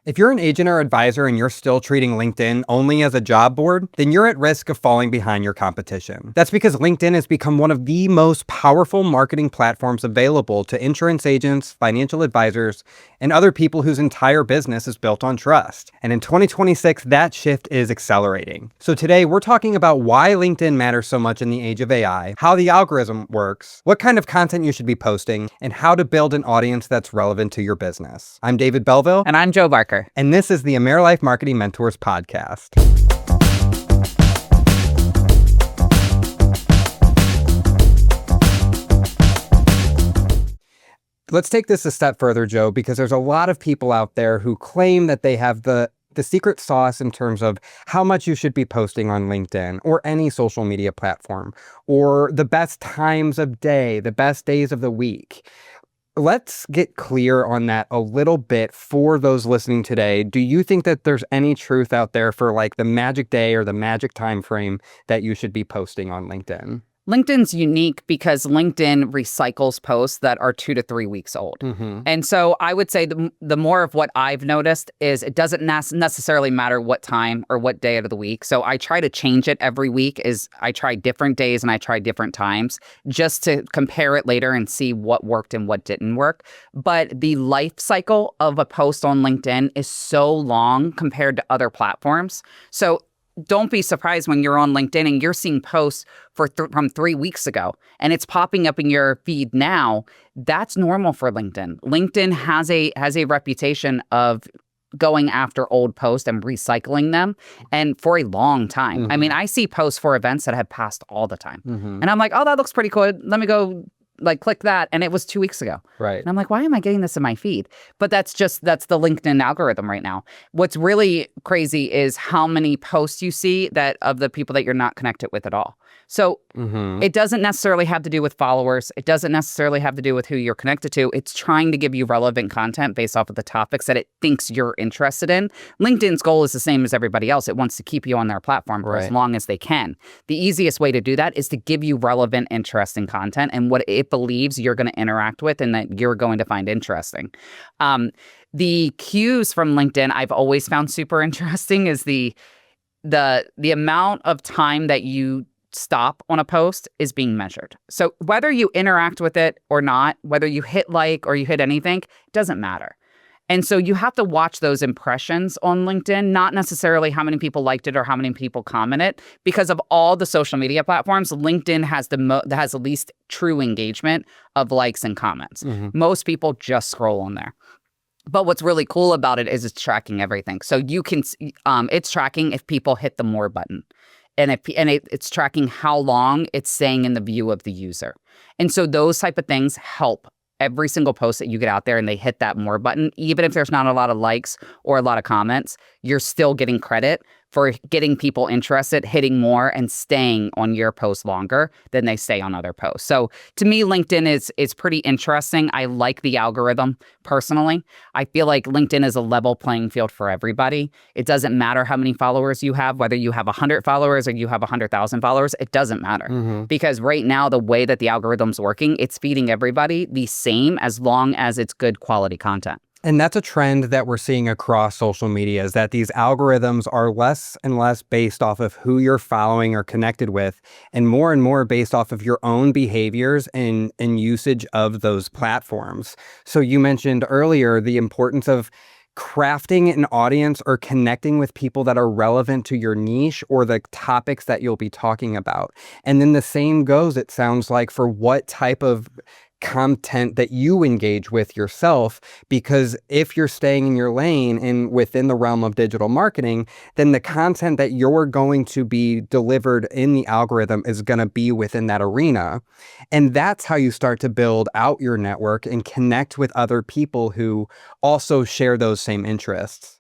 If you're an agent or advisor and you're still treating LinkedIn only as a job board, then you're at risk of falling behind your competition. That's because LinkedIn has become one of the most powerful marketing platforms available to insurance agents, financial advisors, and other people whose entire business is built on trust. And in 2026, that shift is accelerating. So today, we're talking about why LinkedIn matters so much in the age of AI, how the algorithm works, what kind of content you should be posting, and how to build an audience that's relevant to your business. I'm David Belleville. And I'm Joe Barker. And this is the AmeriLife Marketing Mentors podcast. Let's take this a step further, Joe, because there's a lot of people out there who claim that they have the secret sauce in terms of how much you should be posting on LinkedIn or any social media platform, or the best times of day, the best days of the week. Let's get clear on that a little bit for those listening today. Do you think that there's any truth out there for like the magic day or the magic time frame that you should be posting on LinkedIn? LinkedIn's unique because LinkedIn recycles posts that are 2 to 3 weeks old. And so I would say the more of what I've noticed is it doesn't necessarily matter what time or what day of the week. So I try to change it every week. I try different days and I try different times just to compare it later and see what worked and what didn't work. But the life cycle of a post on LinkedIn is so long compared to other platforms. So don't be surprised when you're on LinkedIn and you're seeing posts from 3 weeks ago and it's popping up in your feed now. That's normal for LinkedIn. LinkedIn has a reputation of going after old posts and recycling them, and for a long time. I mean, I see posts for events that have passed all the time. And I'm like, oh, that looks pretty cool. Let me go click that. And it was 2 weeks ago. Right. And I'm like, why am I getting this in my feed? But that's the LinkedIn algorithm right now. What's really crazy is how many posts you see that of the people that you're not connected with at all. So it doesn't necessarily have to do with followers. It doesn't necessarily have to do with who you're connected to. It's trying to give you relevant content based off of the topics that it thinks you're interested in. LinkedIn's goal is the same as everybody else. It wants to keep you on their platform for as long as they can. The easiest way to do that is to give you relevant, interesting content and what it believes you're going to interact with and that you're going to find interesting. The cues from LinkedIn I've always found super interesting is the amount of time that you stop on a post is being measured. So whether you interact with it or not, whether you hit like or you hit anything, it doesn't matter. And so you have to watch those impressions on LinkedIn, not necessarily how many people liked it or how many people commented. Because of all the social media platforms, LinkedIn has the least true engagement of likes and comments. Most people just scroll on there. But what's really cool about it is it's tracking everything. So you can, it's tracking if people hit the more button. And it's tracking how long it's staying in the view of the user. And so those type of things help every single post that you get out there and they hit that more button. Even if there's not a lot of likes or a lot of comments, you're still getting credit for getting people interested, hitting more, and staying on your post longer than they stay on other posts. So to me, LinkedIn is pretty interesting. I like the algorithm personally. I feel like LinkedIn is a level playing field for everybody. It doesn't matter how many followers you have, whether you have 100 followers or you have 100,000 followers, it doesn't matter. Because right now, the way that the algorithm's working, it's feeding everybody the same as long as it's good quality content. And that's a trend that we're seeing across social media, is that these algorithms are less and less based off of who you're following or connected with, and more based off of your own behaviors and usage of those platforms. So you mentioned earlier the importance of crafting an audience or connecting with people that are relevant to your niche or the topics that you'll be talking about. And then the same goes, it sounds like, for what type of content that you engage with yourself, because if you're staying in your lane and within the realm of digital marketing, then the content that you're going to be delivered in the algorithm is going to be within that arena. And that's how you start to build out your network and connect with other people who also share those same interests.